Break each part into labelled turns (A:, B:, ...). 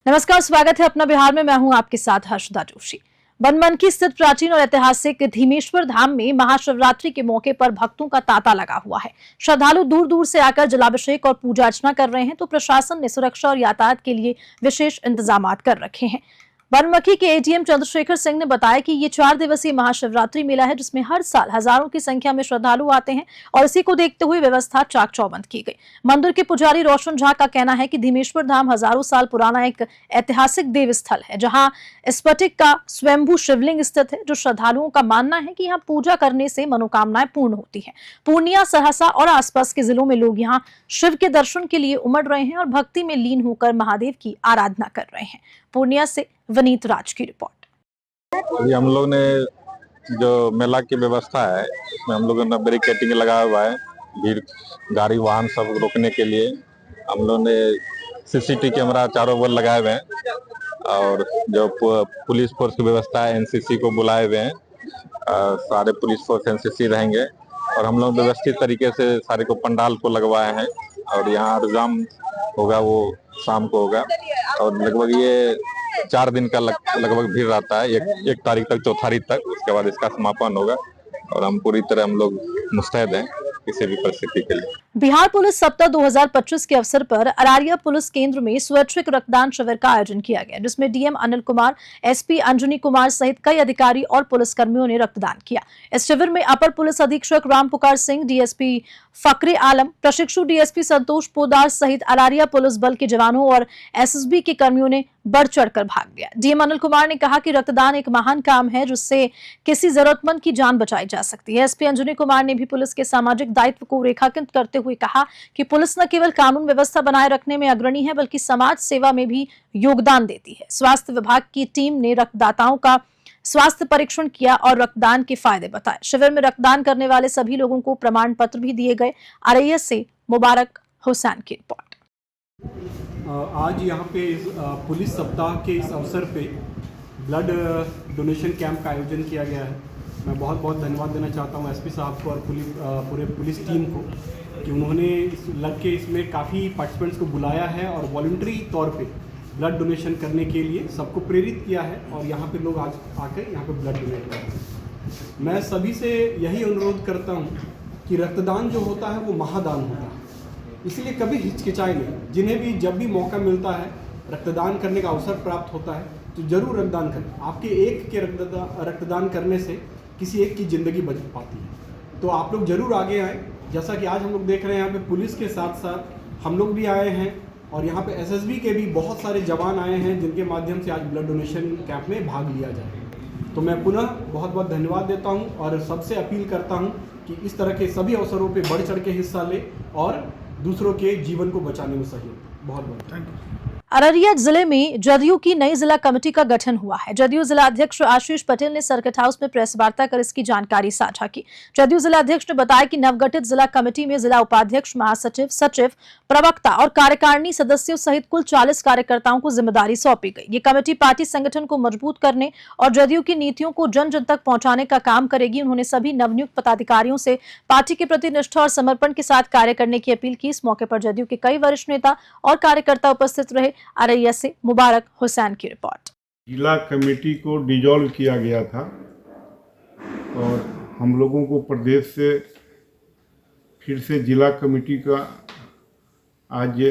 A: नमस्कार, स्वागत है अपना बिहार में। मैं हूं आपके साथ हर्षदा जोशी। बनमनखी स्थित प्राचीन और ऐतिहासिक धीमेश्वर धाम में महाशिवरात्रि के मौके पर भक्तों का तांता लगा हुआ है। श्रद्धालु दूर दूर से आकर जलाभिषेक और पूजा अर्चना कर रहे हैं, तो प्रशासन ने सुरक्षा और यातायात के लिए विशेष इंतजाम कर रखे हैं। बनमनखी के एडीएम चंद्रशेखर सिंह ने बताया कि ये 4 दिवसीय महाशिवरात्रि मेला है, जिसमें हर साल हजारों की संख्या में श्रद्धालु आते हैं और इसी को देखते हुए व्यवस्था चाक चौबंद की गई। मंदिर के पुजारी रोशन झा का कहना है कि धीमेश्वर धाम हजारों साल पुराना एक ऐतिहासिक देव स्थल है, जहां स्फटिक का स्वयंभू शिवलिंग स्थित है, जो श्रद्धालुओं का मानना है कि यहाँ पूजा करने से मनोकामनाएं पूर्ण होती है। पूर्णिया, सहरसा और आसपास के जिलों में लोग यहाँ शिव के दर्शन के लिए उमड़ रहे हैं और भक्ति में लीन होकर महादेव की आराधना कर रहे हैं। पूर्णिया से वनीत राज की रिपोर्ट।
B: हम लोग ने जो मेला की व्यवस्था है, इसमें हम लोगों ने बैरिकेडिंग लगाया हुआ है, भीड़ गाड़ी वाहन सब रोकने के लिए। हम लोग ने सीसीटीवी कैमरा चारों ओर लगाए हुए हैं और जो पुलिस फोर्स की व्यवस्था है, एनसीसी को बुलाए हुए हैं। सारे पुलिस फोर्स एनसीसी रहेंगे और हम लोग व्यवस्थित तरीके से सारे को पंडाल को लगवाए हैं और यहाँ एग्जाम होगा वो शाम को होगा और लगभग ये 4 दिन का लगभग भीड़ रहता है, एक तारीख तक, चौथारी तक। उसके बाद इसका समापन होगा और हम पूरी तरह हम लोग मुस्तैद हैं किसी भी परिस्थिति के लिए।
A: बिहार पुलिस सप्ताह 2025 के अवसर पर अरारिया पुलिस केंद्र में स्वैच्छिक रक्तदान शिविर का आयोजन किया गया, जिसमें डीएम अनिल कुमार, एसपी अंजनी कुमार सहित कई अधिकारी और पुलिसकर्मियों ने रक्तदान किया। इस शिविर में अपर पुलिस अधीक्षक राम पुकार सिंह, डीएसपी फकरे आलम, प्रशिक्षु डीएसपी संतोष पोदार सहित अरारिया पुलिस बल के जवानों और एसएसबी के कर्मियों ने बढ़ चढ़कर भाग लिया। डीएम अनिल कुमार ने कहा कि रक्तदान एक महान काम है, जिससे किसी जरूरतमंद की जान बचाई जा सकती है। एसपी अंजनी कुमार ने भी पुलिस के सामाजिक दायित्व को रेखांकित करते हुए कहा कि पुलिस न केवल कानून व्यवस्था बनाए रखने में अग्रणी है, बल्कि समाज सेवा में भी योगदान देती है। स्वास्थ्य विभाग की टीम ने रक्तदाताओं का स्वास्थ्य परीक्षण किया और रक्तदान के फायदे बताए। शिविर में रक्तदान करने वाले सभी लोगों को प्रमाण पत्र भी दिए गए। अररिया से मुबारक हुसैन की रिपोर्ट।
C: आज यहाँ पे इस पुलिस सप्ताह के इस अवसर पे ब्लड डोनेशन कैंप का आयोजन किया गया है। मैं बहुत बहुत धन्यवाद देना चाहता हूँ एसपी साहब को और पूरे पुलिस टीम को कि उन्होंने इसमें काफ़ी पार्टिसिपेंट्स को बुलाया है और वॉलंटरी तौर पे ब्लड डोनेशन करने के लिए सबको प्रेरित किया है और यहाँ पे लोग आज आकर यहाँ पे ब्लड डोनेट कर रहे हैं। मैं सभी से यही अनुरोध करता हूँ कि रक्तदान जो होता है वो महादान होता है, इसलिए कभी हिचकिचाए नहीं। जिन्हें भी जब भी मौका मिलता है, रक्तदान करने का अवसर प्राप्त होता है, तो जरूर रक्तदान करें। आपके एक के रक्तदान करने से किसी एक की ज़िंदगी बच पाती है। तो आप लोग जरूर आगे आएँ। जैसा कि आज हम लोग देख रहे हैं, यहाँ पे पुलिस के साथ साथ हम लोग भी आए हैं और यहाँ पे एसएसबी के भी बहुत सारे जवान आए हैं, जिनके माध्यम से आज ब्लड डोनेशन कैंप में भाग लिया जाए। तो मैं पुनः बहुत बहुत धन्यवाद देता हूँ और सबसे अपील करता हूँ कि इस तरह के सभी अवसरों पे बढ़ चढ़ के हिस्सा ले और दूसरों के जीवन को बचाने में सहयोग। बहुत बहुत थैंक यू।
A: अररिया जिले में जदयू की नई जिला कमेटी का गठन हुआ है। जदयू जिला अध्यक्ष आशीष पटेल ने सर्किट हाउस में प्रेस वार्ता कर इसकी जानकारी साझा की। जदयू जिला अध्यक्ष ने बताया कि नवगठित जिला कमेटी में जिला उपाध्यक्ष, महासचिव, सचिव, प्रवक्ता और कार्यकारिणी सदस्यों सहित कुल 40 कार्यकर्ताओं को जिम्मेदारी सौंपी गई। ये कमेटी पार्टी संगठन को मजबूत करने और जदयू की नीतियों को जन जन तक पहुंचाने का काम करेगी। उन्होंने सभी नवनियुक्त पदाधिकारियों से पार्टी के प्रति निष्ठा और समर्पण के साथ कार्य करने की अपील की। इस मौके पर जदयू के कई वरिष्ठ नेता और कार्यकर्ता उपस्थित रहे। अररिया से मुबारक हुसैन की रिपोर्ट।
D: जिला कमेटी को डिसॉल्व किया गया था और हम लोगों को प्रदेश से फिर से जिला कमेटी का आज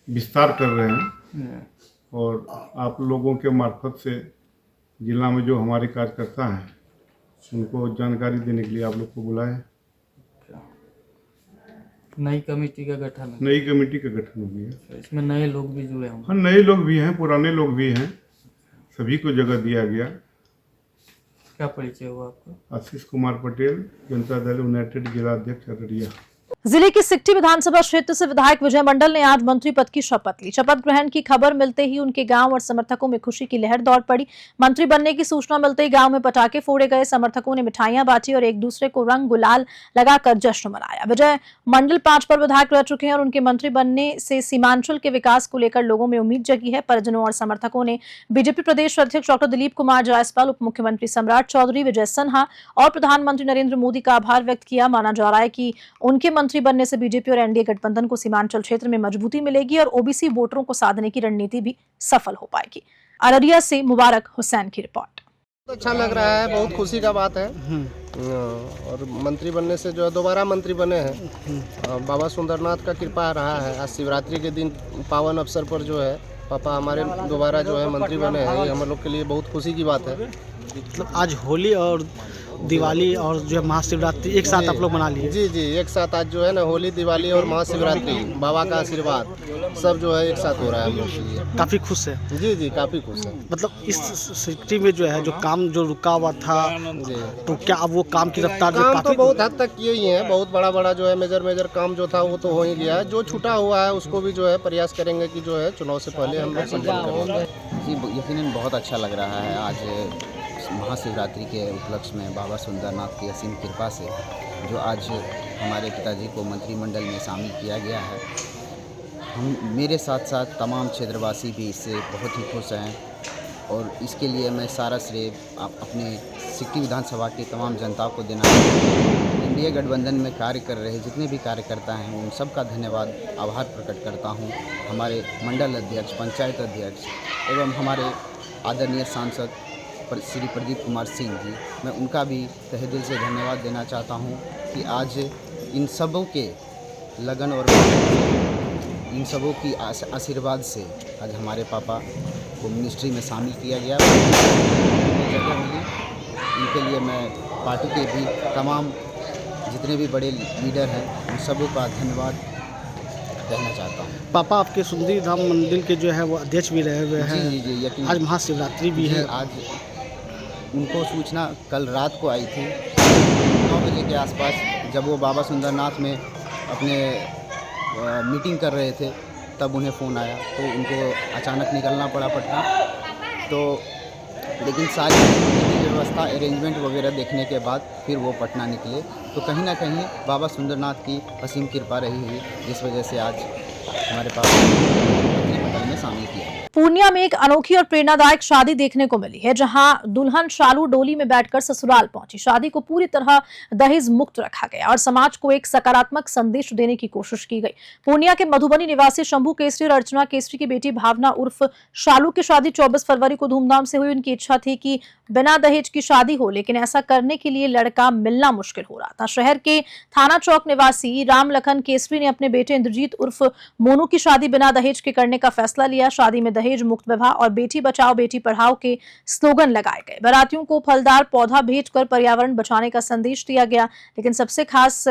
D: विस्तार कर रहे हैं और आप लोगों के मार्फत से जिला में जो हमारे कार्यकर्ता हैं उनको जानकारी देने के लिए आप लोग को बुलाए हैं।
E: नई कमेटी का गठन है।
D: नई कमेटी का गठन हो गया है।
E: इसमें नए लोग भी जुड़े होंगे।
D: हाँ, नए लोग भी हैं, पुराने लोग भी हैं, सभी को जगह दिया गया।
E: क्या परिचय हुआ आपका?
D: आशीष कुमार पटेल, जनता दल यूनाइटेड जिला अध्यक्ष अररिया।
A: जिले की सिकटी विधानसभा क्षेत्र से विधायक विजय मंडल ने आज मंत्री पद की शपथ ली। शपथ ग्रहण की खबर मिलते ही उनके गांव और समर्थकों में खुशी की लहर दौड़ पड़ी। मंत्री बनने की सूचना मिलते ही गांव में पटाखे फोड़े गए, समर्थकों ने मिठाइयां बांटी और एक दूसरे को रंग गुलाल लगाकर जश्न मनाया। विजय मंडल 5 बार विधायक रह चुके हैं और उनके मंत्री बनने से सीमांचल के विकास को लेकर लोगों में उम्मीद जगी है। परिजनों और समर्थकों ने बीजेपी प्रदेश अध्यक्ष डॉक्टर दिलीप कुमार जायसवाल, उप मुख्यमंत्री सम्राट चौधरी, विजय सिन्हा और प्रधानमंत्री नरेंद्र मोदी का आभार व्यक्त किया। माना जा रहा है कि उनके मंत्री मुख्यमंत्री बनने से बीजेपी और एनडीए गठबंधन को सीमांचल क्षेत्र में मजबूती मिलेगी और ओबीसी वोटरों को साधने की रणनीति भी सफल हो पाएगी। अररिया से मुबारक हुसैन की रिपोर्ट।
F: अच्छा लग रहा है, बहुत खुशी का बात है। और मंत्री बनने से जो है दोबारा मंत्री बने हैं, बाबा सुंदरनाथ का कृपा रहा है। आज शिवरात्रि के दिन पावन अवसर पर जो है पापा हमारे दोबारा जो है मंत्री बने हैं, ये हम लोग के लिए बहुत खुशी की बात है।
G: मतलब आज होली और दिवाली और जो है महाशिवरात्रि एक साथ आप लोग मना लिए?
F: जी जी, एक साथ आज जो है ना होली, दिवाली और महाशिवरात्रि, बाबा का आशीर्वाद सब जो है एक साथ हो रहा है हम लोग के लिए।
G: काफ़ी खुश है?
F: जी जी, काफ़ी खुश है।
G: मतलब इस सिटी में जो है जो काम जो रुका हुआ था,
F: जी,
G: तो क्या अब वो काम की रफ्तार जो
F: काम तो
G: काफ़ी
F: बहुत हद तक किए ही हैं। बहुत बड़ा जो है मेजर काम जो था वो तो हो ही गया है। जो छूटा हुआ है उसको भी जो है प्रयास करेंगे कि जो है चुनाव से पहले हम लोग संपन्न करेंगे।
H: जी, यकीनन बहुत अच्छा लग रहा है। आज महाशिवरात्रि के उपलक्ष्य में बाबा सुंदरनाथ की असीम कृपा से जो आज हमारे पिताजी को मंत्रिमंडल में शामिल किया गया है, मेरे साथ साथ तमाम क्षेत्रवासी भी इससे बहुत ही खुश हैं। और इसके लिए मैं सारा श्रेय अपने सिटी विधानसभा की तमाम जनता को देना चाहूँगा। एनडीए गठबंधन में कार्य कर रहे जितने भी कार्यकर्ता हैं उन सब का धन्यवाद, आभार प्रकट करता हूँ। हमारे मंडल अध्यक्ष, पंचायत अध्यक्ष एवं हमारे आदरणीय सांसद श्री प्रदीप कुमार सिंह जी, मैं उनका भी तहे दिल से धन्यवाद देना चाहता हूँ कि आज इन सबों के लगन और इन सबों की आशीर्वाद से आज हमारे पापा को मिनिस्ट्री में शामिल किया गया। जगह मिली, इनके लिए मैं पार्टी के भी तमाम जितने भी बड़े लीडर हैं उन सबों का धन्यवाद कहना चाहता हूँ।
G: पापा आपके सुंदरी धाम मंदिर के जो है वो अध्यक्ष भी रहे हुए हैं।
H: जी जी, यकीन
G: आज महाशिवरात्रि भी है।
H: आज उनको सूचना कल रात को आई थी 9 बजे के आसपास, जब वो बाबा सुंदरनाथ में अपने मीटिंग कर रहे थे तब उन्हें फ़ोन आया, तो उनको अचानक निकलना पड़ा पटना। तो लेकिन सारी व्यवस्था अरेंजमेंट वगैरह देखने के बाद फिर वो पटना निकले। तो कहीं ना कहीं बाबा सुंदरनाथ की असीम कृपा रही हुई, जिस वजह से आज हमारे पास मंत्रिमंडल में शामिल किया।
A: पूर्णिया में एक अनोखी और प्रेरणादायक शादी देखने को मिली है, जहां दुल्हन शालू डोली में बैठकर ससुराल पहुंची। शादी को पूरी तरह दहेज मुक्त रखा गया और समाज को एक सकारात्मक संदेश देने की कोशिश की गई। पूर्णिया के मधुबनी निवासी शंभू केसरी और अर्चना केसरी की बेटी भावना उर्फ शालू की शादी 24 फरवरी को धूमधाम से हुई। उनकी इच्छा थी कि बिना दहेज की शादी हो, लेकिन ऐसा करने के लिए लड़का मिलना मुश्किल हो रहा था। शहर के थाना चौक निवासी राम लखन केसरी ने अपने बेटे इंद्रजीत उर्फ मोनू की शादी बिना दहेज के करने का फैसला लिया। शादी में दहेज मुक्त विवाह और बेटी बचाओ बेटी पढ़ाओ के स्लोगन लगाए गए। बारातियों को फलदार पौधा भेंटकर पर्यावरण बचाने का संदेश दिया गया। लेकिन सबसे खास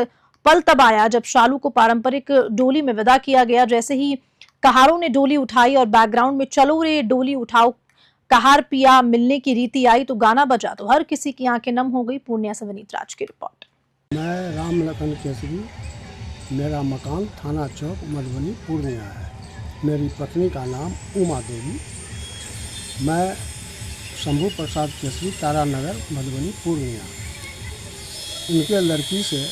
A: पल तब आया जब शालू को पारंपरिक डोली में विदा किया गया। जैसे ही कहारों ने डोली उठाई और बैकग्राउंड में चलो रे डोली उठाओ कहार पिया मिलने की रीति आई, तो गाना बजा तो हर किसी की आंखें नम हो गई। पूर्णिया से विनीत राज की रिपोर्ट।
I: मैं राम लखन केसरी, मेरा मकान थाना चौक मधुबनी पूर्णिया है। मेरी पत्नी का नाम उमा देवी। मैं शंभू प्रसाद केसरी, तारानगर मधुबनी पूर्णिया। उनके लड़की से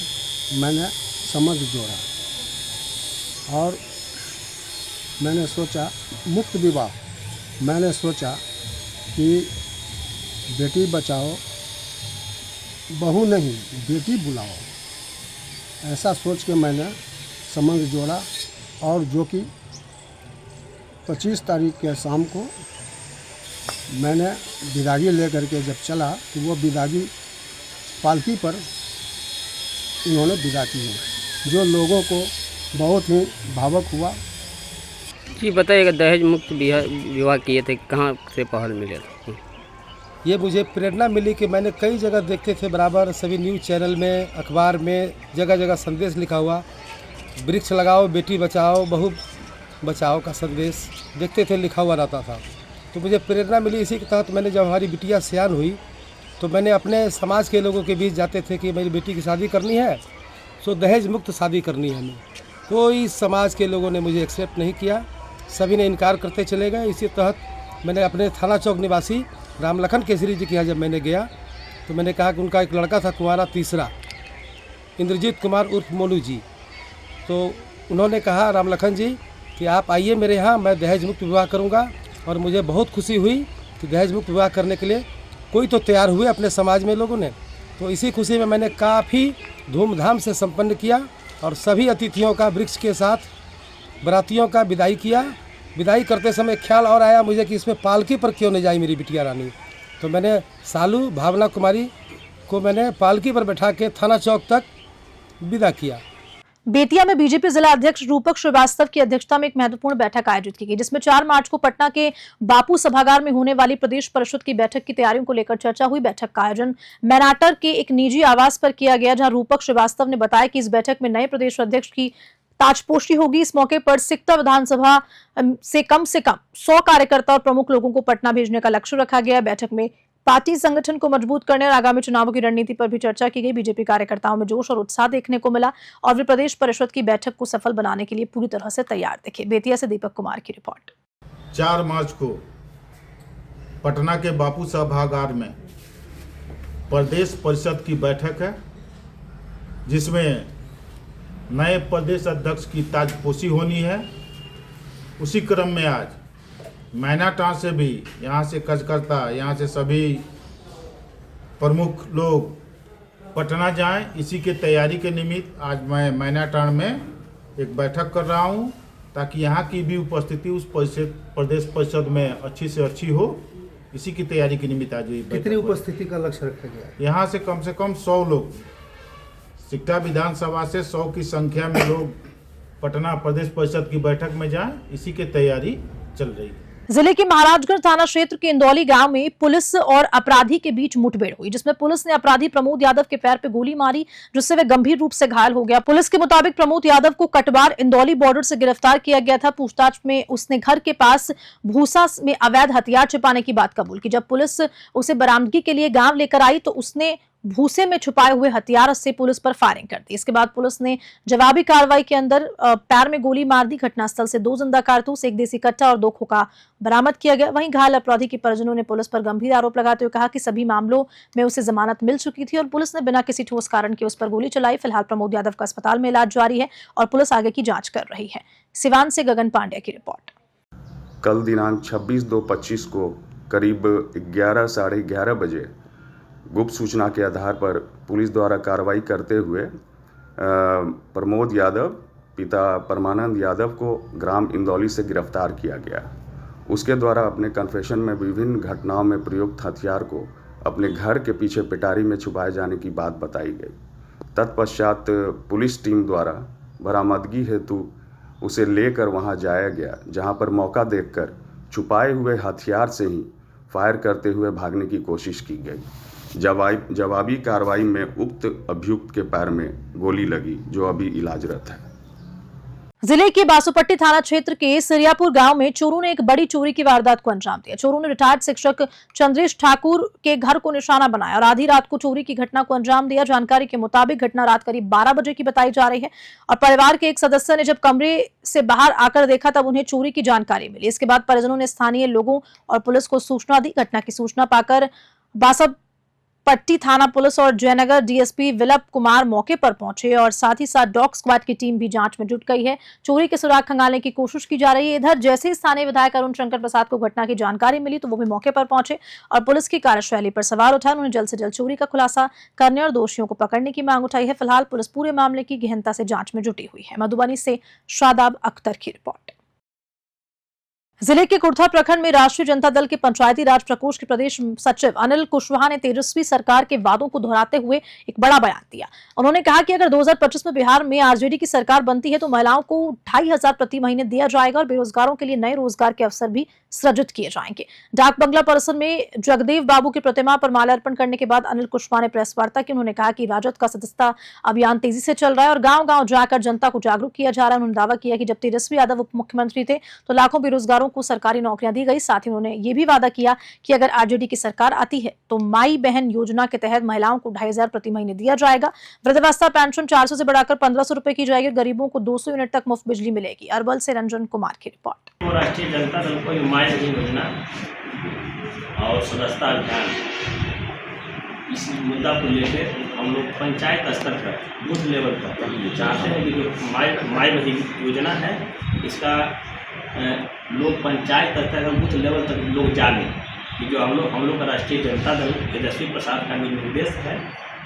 I: मैंने संबंध जोड़ा और मैंने सोचा मुक्त विवाह। मैंने सोचा कि बेटी बचाओ, बहू नहीं बेटी बुलाओ, ऐसा सोच के मैंने संबंध जोड़ा। और जो कि 25 तारीख के शाम को मैंने विदागी लेकर के जब चला तो वो विदागी पालकी पर इन्होंने विदा की है, जो लोगों को बहुत ही भावुक हुआ।
J: जी बताइएगा, दहेज मुक्त विवाह किए थे, कहाँ से पहल मिले थे?
K: ये मुझे प्रेरणा मिली कि मैंने कई जगह देखते थे, बराबर सभी न्यूज़ चैनल में, अखबार में, जगह जगह संदेश लिखा हुआ, वृक्ष लगाओ बेटी बचाओ बहू बचाओ का संदेश देखते थे, लिखा हुआ रहता था। तो मुझे प्रेरणा मिली। इसी के तहत मैंने जब हमारी बिटिया सयान हुई तो मैंने अपने समाज के लोगों के बीच जाते थे कि मेरी बेटी की शादी करनी है तो दहेज मुक्त शादी करनी है हमें। कोई समाज के लोगों ने मुझे एक्सेप्ट नहीं किया, सभी ने इनकार करते चले गए। इसी तहत मैंने अपने थाना चौक निवासी राम लखन केसरी जी के यहाँ जब मैंने गया तो मैंने कहा कि उनका एक लड़का था कुंवारा तीसरा, इंद्रजीत कुमार उर्फ मोनू जी। तो उन्होंने कहा राम लखन जी कि आप आइए मेरे यहाँ, मैं दहेज मुक्त विवाह करूँगा। और मुझे बहुत खुशी हुई कि दहेज मुक्त विवाह करने के लिए कोई तो तैयार हुए अपने समाज में लोगों ने। तो इसी खुशी में मैंने काफ़ी धूमधाम से संपन्न किया और सभी अतिथियों का वृक्ष के साथ बारातियों का विदाई किया। विदाई करते समय ख्याल और आया मुझे कि इसमें पालकी पर क्यों नहीं जाई मेरी बिटिया रानी, तो मैंने सालू भावना कुमारी को मैंने पालकी पर बैठा के थाना चौक तक विदा किया।
A: बेतिया में बीजेपी जिला अध्यक्ष रूपक श्रीवास्तव की अध्यक्षता में एक महत्वपूर्ण बैठक आयोजित की गई, जिसमें 4 मार्च को पटना के बापू सभागार में होने वाली प्रदेश परिषद की बैठक की तैयारियों को लेकर चर्चा हुई। बैठक का आयोजन मैनाटर के एक निजी आवास पर किया गया, जहां रूपक श्रीवास्तव ने बताया कि इस बैठक में नए प्रदेश अध्यक्ष की ताजपोशी होगी। इस मौके पर सिकटा विधानसभा से कम 100 कार्यकर्ता और प्रमुख लोगों को पटना भेजने का लक्ष्य रखा गया। बैठक में पार्टी संगठन को मजबूत करने और आगामी चुनावों की रणनीति पर भी चर्चा की गई। बीजेपी कार्यकर्ताओं में जोश और उत्साह देखने को मिला और वे प्रदेश परिषद की बैठक को सफल बनाने के लिए पूरी तरह से तैयार दिखे। बेतिया से दीपक कुमार की रिपोर्ट।
L: 4 मार्च को पटना के बापू सभागार में प्रदेश परिषद की बैठक है, जिसमें नए प्रदेश अध्यक्ष की ताजपोशी होनी है। उसी क्रम में आज मैनाटान से भी, यहाँ से कार्यकर्ता, यहाँ से सभी प्रमुख लोग पटना जाएं, इसी के तैयारी के निमित्त आज मैं मैनाटान में एक बैठक कर रहा हूँ, ताकि यहाँ की भी उपस्थिति उस प्रदेश परिषद में अच्छी से अच्छी हो। इसी की तैयारी के निमित्त आज
K: कितनी उपस्थिति का लक्ष्य रखा गया?
L: यहाँ से कम 100 लोग, सिकटा विधानसभा से 100 की संख्या में लोग पटना प्रदेश परिषद की बैठक में जाएं, इसी की तैयारी चल रही है।
A: जिले के महाराजगंज थाना क्षेत्र के इंदौली गांव में पुलिस और अपराधी के बीच मुठभेड़ हुई, जिसमें पुलिस ने अपराधी प्रमोद यादव के पैर पे गोली मारी, जिससे वह गंभीर रूप से घायल हो गया। पुलिस के मुताबिक प्रमोद यादव को कटवार इंदौली बॉर्डर से गिरफ्तार किया गया था। पूछताछ में उसने घर के पास भूसा में अवैध हथियार छिपाने की बात कबूल की। जब पुलिस उसे बरामदगी के लिए गांव लेकर आई तो उसने भूसे में छुपाए हुए हथियार से पुलिस पर फायरिंग कर दी। इसके बाद पुलिस ने जवाबी कार्रवाई के अंदर पैर में गोली मार दी। घटनास्थल से 2 जिंदा कारतूस, 1 देसी कट्टा और 2 खोखा बरामद किया गया। वहीं घायल अपराधी के परिजनों ने पुलिस पर गंभीर आरोप लगाते हुए कहा कि सभी मामलों में उसे जमानत मिल चुकी थी और पुलिस ने बिना किसी ठोस कारण के उस पर गोली चलाई। फिलहाल प्रमोद यादव का अस्पताल में इलाज जारी है और पुलिस आगे की जांच कर रही है। सिवान से गगन पांड्या की रिपोर्ट।
M: कल दिनांक 26/2/25 को करीब 11 साढ़े 11 बजे गुप्त सूचना के आधार पर पुलिस द्वारा कार्रवाई करते हुए प्रमोद यादव पिता परमानंद यादव को ग्राम इंदौली से गिरफ्तार किया गया। उसके द्वारा अपने कन्फेशन में विभिन्न घटनाओं में प्रयुक्त हथियार को अपने घर के पीछे पिटारी में छुपाए जाने की बात बताई गई। तत्पश्चात पुलिस टीम द्वारा बरामदगी हेतु उसे लेकर वहां जाया गया, जहां पर मौका देखकर छुपाए हुए हथियार से ही फायर करते हुए भागने की कोशिश की गई। जवाबी कार्रवाई में उक्त अभियुक्त के पैर में गोली लगी, जो अभी इलाजरत है।
A: जिले के बासुपट्टी थाना क्षेत्र के सिरियापुर गांव में चोरों ने एक बड़ी चोरी की वारदात को अंजाम दिया। चोरों ने रिटायर्ड शिक्षक चंद्रेश ठाकुर के घर को निशाना बनाया और आधी रात को चोरी की घटना को अंजाम दिया। जानकारी के मुताबिक घटना रात करीब 12 बजे की बताई जा रही है और परिवार के एक सदस्य ने जब कमरे से बाहर आकर देखा तब उन्हें चोरी की जानकारी मिली। इसके बाद परिजनों ने स्थानीय लोगों और पुलिस को सूचना दी। घटना की सूचना पाकर बासुपट्टी थाना पुलिस और जयनगर डीएसपी विलप कुमार मौके पर पहुंचे और साथ ही साथ डॉग स्क्वाड की टीम भी जांच में जुट गई है। चोरी के सुराग खंगालने की कोशिश की जा रही है। इधर जैसे ही स्थानीय विधायक अरुण शंकर प्रसाद को घटना की जानकारी मिली तो वो भी मौके पर पहुंचे और पुलिस की कार्यशैली पर सवाल उठाया। उन्होंने जल्द से जल्द चोरी का खुलासा करने और दोषियों को पकड़ने की मांग उठाई है। फिलहाल पुलिस पूरे मामले की गहनता से जांच में जुटी हुई है। मधुबनी से शादाब अख्तर की रिपोर्ट। जिले के कुर्था प्रखंड में राष्ट्रीय जनता दल के पंचायती राज प्रकोष्ठ के प्रदेश सचिव अनिल कुशवाहा ने तेजस्वी सरकार के वादों को दोहराते हुए एक बड़ा बयान दिया। उन्होंने कहा कि अगर 2025 में बिहार में आरजेडी की सरकार बनती है तो महिलाओं को 2500 प्रति महीने दिया जाएगा और बेरोजगारों के लिए नए रोजगार के अवसर भी सृजित किए जाएंगे। डाक बंगला परिसर में जगदेव बाबू की प्रतिमा पर माल्यार्पण करने के बाद अनिल कुशवाहा ने प्रेस वार्ता की। उन्होंने कहा कि राजद का सदस्यता अभियान तेजी से चल रहा है और गांव-गांव जाकर जनता को जागरूक किया जा रहा है। उन्होंने दावा किया कि जब तेजस्वी यादव उप मुख्यमंत्री थे तो लाखों बेरोजगारों को सरकारी नौकरियां दी गई। साथ ही उन्होंने ये भी वादा किया कि अगर आरजेडी की सरकार आती है तो माई बहन योजना के तहत महिलाओं को 2500 प्रति महीने दिया जाएगा। वृद्धावस्था पेंशन 400 से बढ़ाकर 1500 रुपए की जाएगी। गरीबों को 200 यूनिट तक मुफ्त बिजली मिलेगी। अरवल से रंजन कुमार की रिपोर्ट।
N: राष्ट्रीय जनता दल को माई बहन योजना और सदस्यता अभियान, इस मुद्दा को लेकर हम लोग पंचायत स्तर पर बूथ लेवल पर चाहते हैं कि जो माई बहन योजना है इसका लोग पंचायत स्तर पर बूथ लेवल तक लोग जाने कि जो हम लोग का राष्ट्रीय जनता दल तेजस्वी प्रसाद का निर्देश है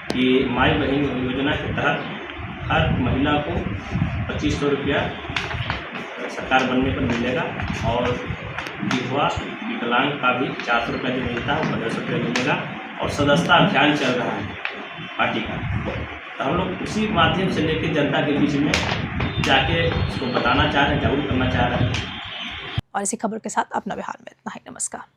N: कि माई बहन योजना के तहत हर महिला को 2500 रुपया सरकार बनने पर मिलेगा और विधवा विकलांग का भी 400 रुपया जो मिलता है 1500 रुपया मिलेगा। और सदस्यता अभियान चल रहा है पार्टी का, तो हम लोग उसी माध्यम से लेके जनता के बीच में जाके उसको बताना चाह रहे हैं, जागरूक करना चाह रहे हैं।
A: और इसी खबर के साथ अपना बिहार में इतना ही। नमस्कार।